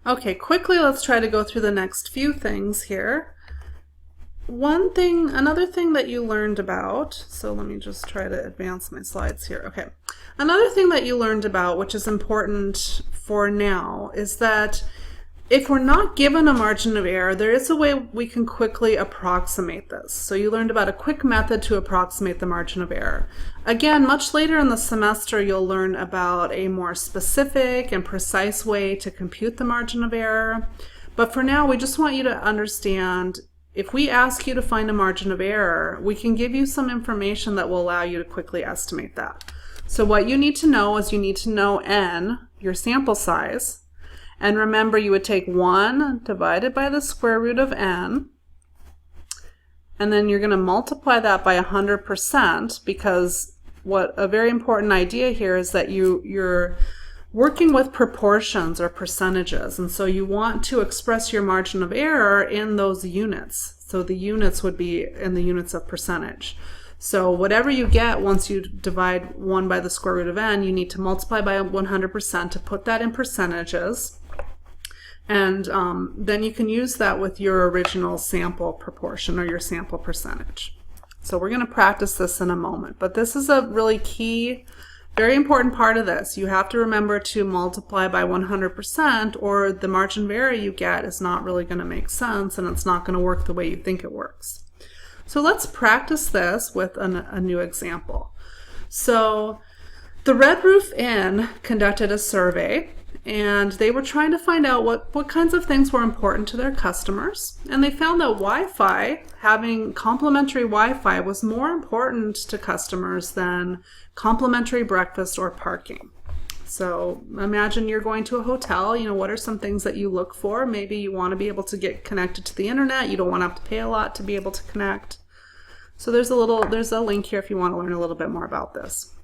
Okay, quickly let's try to go through the next few things here. Another thing that you learned about, so let me just try to advance my slides here. Okay, another thing that you learned about, which is important for now, is that if we're not given a margin of error, there is a way we can quickly approximate this. So you learned about a quick method to approximate the margin of error. Again, much later in the semester, you'll learn about a more specific and precise way to compute the margin of error. But for now, we just want you to understand, if we ask you to find a margin of error, we can give you some information that will allow you to quickly estimate that. So what you need to know is you need to know n, your sample size. And remember, you would take 1 divided by the square root of n, and then you're going to multiply that by 100%, because what a very important idea here is that you're working with proportions or percentages, and so you want to express your margin of error in those units. So the units would be in the units of percentage. So whatever you get once you divide 1 by the square root of n, you need to multiply by 100% to put that in percentages. And then you can use that with your original sample proportion or your sample percentage. So we're going to practice this in a moment, but this is a really key, very important part of this. You have to remember to multiply by 100%, or the margin of error you get is not really going to make sense, and it's not going to work the way you think it works. So let's practice this with a new example. So the Red Roof Inn conducted a survey, and they were trying to find out what kinds of things were important to their customers. And they found that Wi-Fi, having complimentary Wi-Fi, was more important to customers than complimentary breakfast or parking. So imagine you're going to a hotel, what are some things that you look for? Maybe you want to be able to get connected to the internet. You don't want to have to pay a lot to be able to connect. So there's a link here if you want to learn a little bit more about this.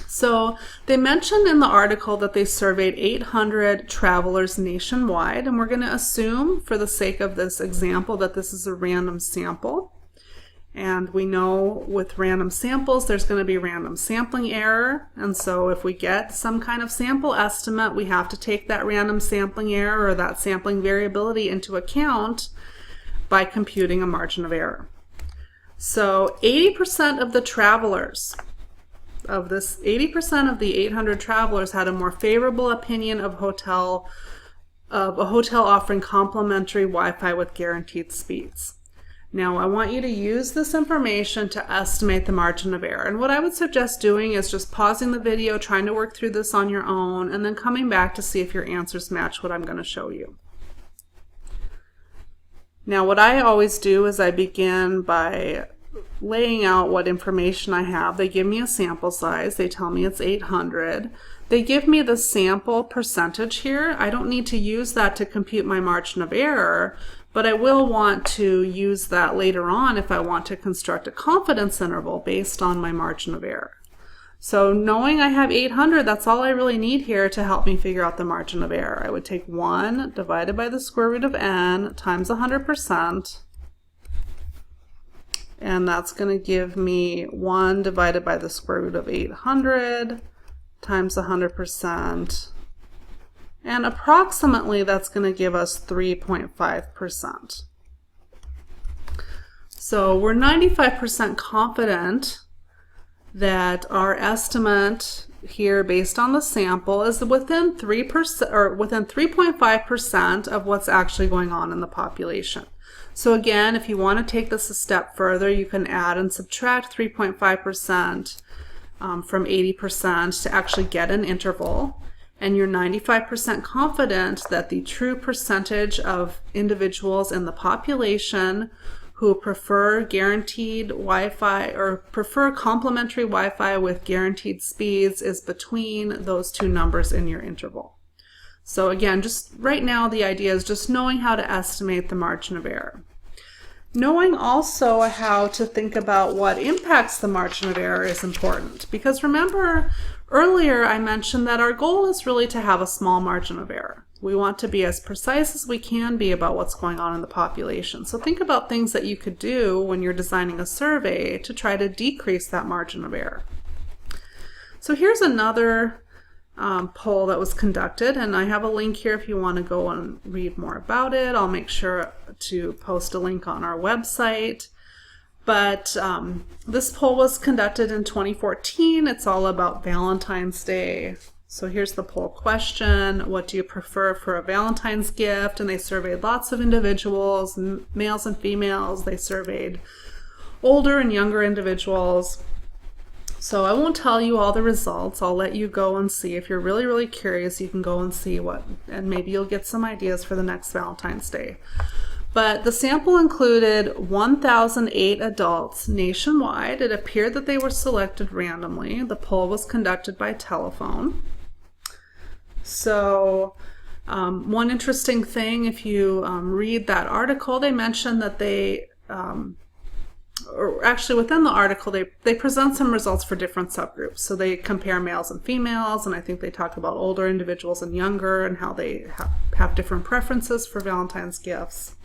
So they mentioned in the article that they surveyed 800 travelers nationwide, and we're going to assume, for the sake of this example, that this is a random sample. And we know with random samples there's going to be random sampling error, and so if we get some kind of sample estimate, we have to take that random sampling error or that sampling variability into account by computing a margin of error. So 80% of the travelers of this, 80% of the 800 travelers had a more favorable opinion of a hotel offering complimentary Wi-Fi with guaranteed speeds. Now I want you to use this information to estimate the margin of error. And what I would suggest doing is just pausing the video, trying to work through this on your own, and then coming back to see if your answers match what I'm going to show you. Now what I always do is I begin by laying out what information I have. They give me a sample size. They tell me it's 800. They give me the sample percentage here. I don't need to use that to compute my margin of error, but I will want to use that later on if I want to construct a confidence interval based on my margin of error. So knowing I have 800, that's all I really need here to help me figure out the margin of error. I would take 1 divided by the square root of n times 100%. And that's going to give me 1 divided by the square root of 800 times 100%. And approximately that's going to give us 3.5%. So we're 95% confident that our estimate here based on the sample is within 3% or within 3.5% of what's actually going on in the population. So again, if you want to take this a step further, you can add and subtract 3.5% from 80% to actually get an interval. And you're 95% confident that the true percentage of individuals in the population who prefer guaranteed Wi-Fi or prefer complimentary Wi-Fi with guaranteed speeds is between those two numbers in your interval. So again, just right now the idea is just knowing how to estimate the margin of error. Knowing also how to think about what impacts the margin of error is important, because remember earlier I mentioned that our goal is really to have a small margin of error. We want to be as precise as we can be about what's going on in the population. So think about things that you could do when you're designing a survey to try to decrease that margin of error. So here's another poll that was conducted, and I have a link here if you want to go and read more about it. I'll make sure to post a link on our website. But this poll was conducted in 2014. It's all about Valentine's Day. So here's the poll question: what do you prefer for a Valentine's gift? And they surveyed lots of individuals, males and females. They surveyed older and younger individuals. So I won't tell you all the results. I'll let you go and see. If you're really, really curious, you can go and see and maybe you'll get some ideas for the next Valentine's Day. But the sample included 1,008 adults nationwide. It appeared that they were selected randomly. The poll was conducted by telephone. So one interesting thing, if you read that article, they mentioned that or actually within the article, they present some results for different subgroups. So they compare males and females, and I think they talk about older individuals and younger and how they have different preferences for Valentine's gifts.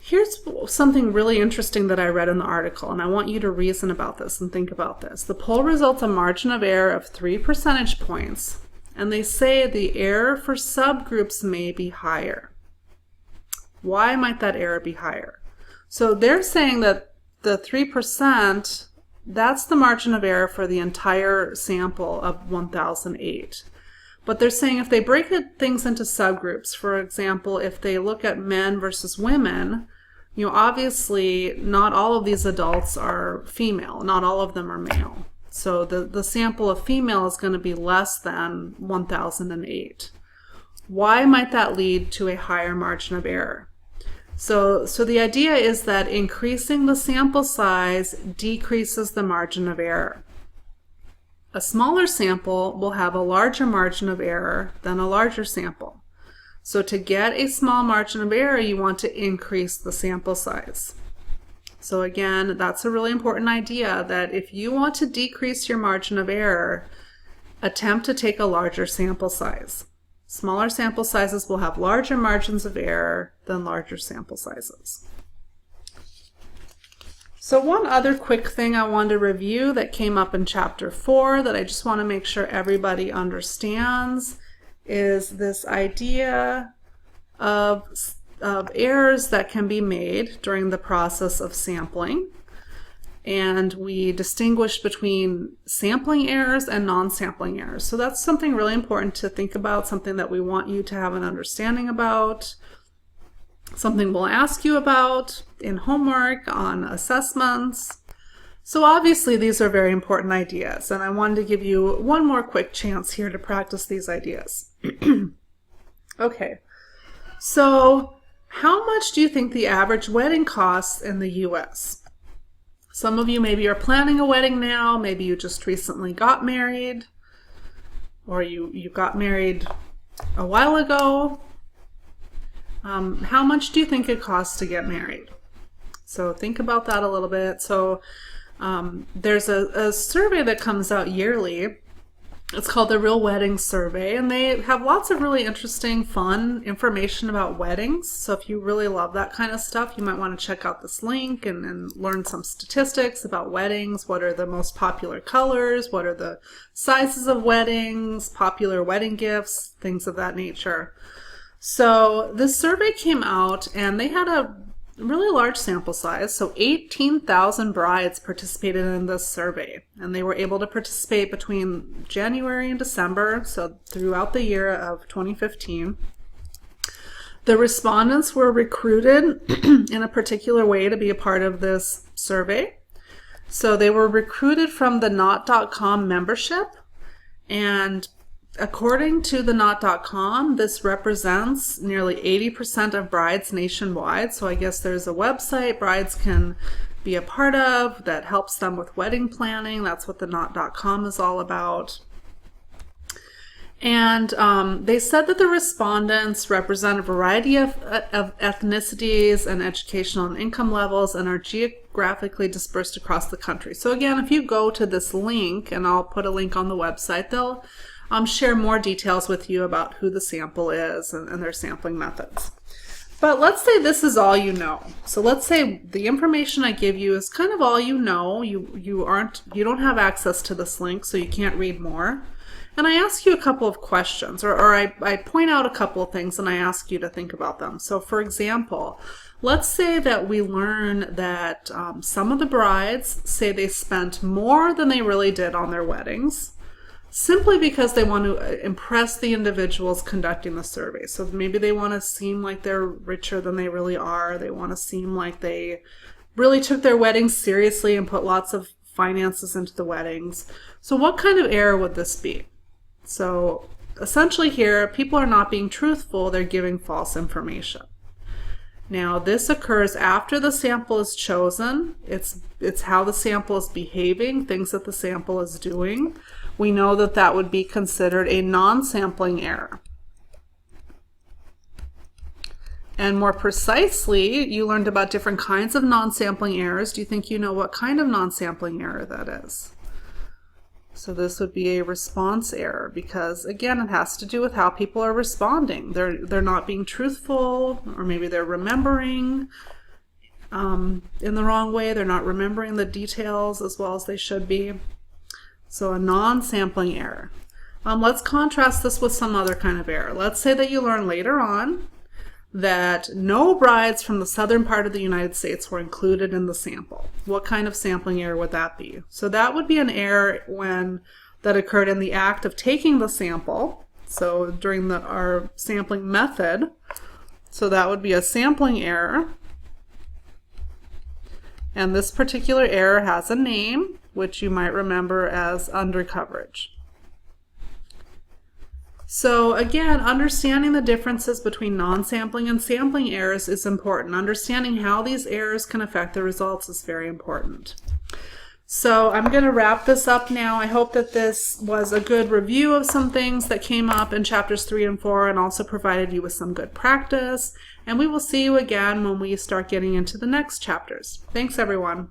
Here's something really interesting that I read in the article, and I want you to reason about this and think about this. The poll results a margin of error of 3 percentage points, and they say the error for subgroups may be higher. Why might that error be higher? So they're saying that the 3%, that's the margin of error for the entire sample of 1,008. But they're saying if they break things into subgroups, for example, if they look at men versus women, obviously not all of these adults are female, not all of them are male. So the sample of female is going to be less than 1,008. Why might that lead to a higher margin of error? So the idea is that increasing the sample size decreases the margin of error. A smaller sample will have a larger margin of error than a larger sample. So to get a small margin of error, you want to increase the sample size. So again, that's a really important idea, that if you want to decrease your margin of error, attempt to take a larger sample size. Smaller sample sizes will have larger margins of error than larger sample sizes. So one other quick thing I wanted to review that came up in Chapter 4 that I just want to make sure everybody understands is this idea of errors that can be made during the process of sampling. And we distinguish between sampling errors and non-sampling errors. So that's something really important to think about, something that we want you to have an understanding about, something we'll ask you about in homework, on assessments. So obviously these are very important ideas, and I wanted to give you one more quick chance here to practice these ideas. Okay, so how much do you think the average wedding costs in the US? Some of you maybe are planning a wedding now, maybe you just recently got married, or you got married a while ago. How much do you think it costs to get married? So think about that a little bit. So there's a survey that comes out yearly. It's called the Real Wedding Survey, and they have lots of really interesting, fun information about weddings. So if you really love that kind of stuff, you might want to check out this link and learn some statistics about weddings. What are the most popular colors? What are the sizes of weddings? Popular wedding gifts? Things of that nature. So this survey came out, and they had a really large sample size. So 18,000 brides participated in this survey, and they were able to participate between January and December, so throughout the year of 2015. The respondents were recruited in a particular way to be a part of this survey. So they were recruited from the Knot.com membership, and according to the Knot.com, this represents nearly 80% of brides nationwide. So I guess there's a website brides can be a part of that helps them with wedding planning. That's what the Knot.com is all about. And they said that the respondents represent a variety of ethnicities and educational and income levels and are geographically dispersed across the country. So again, if you go to this link, and I'll put a link on the website, they'll share more details with you about who the sample is and their sampling methods. But let's say this is all you know. So let's say the information I give you is kind of all you know. You don't have access to this link, so you can't read more. And I ask you a couple of questions, or I point out a couple of things and I ask you to think about them. So for example, let's say that we learn that some of the brides say they spent more than they really did on their weddings, simply because they want to impress the individuals conducting the survey. So maybe they want to seem like they're richer than they really are. They want to seem like they really took their weddings seriously and put lots of finances into the weddings. So what kind of error would this be? So essentially here, people are not being truthful, they're giving false information. Now this occurs after the sample is chosen. It's how the sample is behaving, things that the sample is doing. We know that that would be considered a non-sampling error. And more precisely, you learned about different kinds of non-sampling errors. Do you think you know what kind of non-sampling error that is? So this would be a response error because, again, it has to do with how people are responding. They're not being truthful, or maybe they're remembering in the wrong way. They're not remembering the details as well as they should be. So a non-sampling error. Let's contrast this with some other kind of error. Let's say that you learn later on that no brides from the southern part of the United States were included in the sample. What kind of sampling error would that be? So that would be an error that occurred in the act of taking the sample, so during our sampling method. So that would be a sampling error. And this particular error has a name, which you might remember as undercoverage. So again, understanding the differences between non-sampling and sampling errors is important. Understanding how these errors can affect the results is very important. So I'm going to wrap this up now. I hope that this was a good review of some things that came up in chapters 3 and 4 and also provided you with some good practice. And we will see you again when we start getting into the next chapters. Thanks, everyone.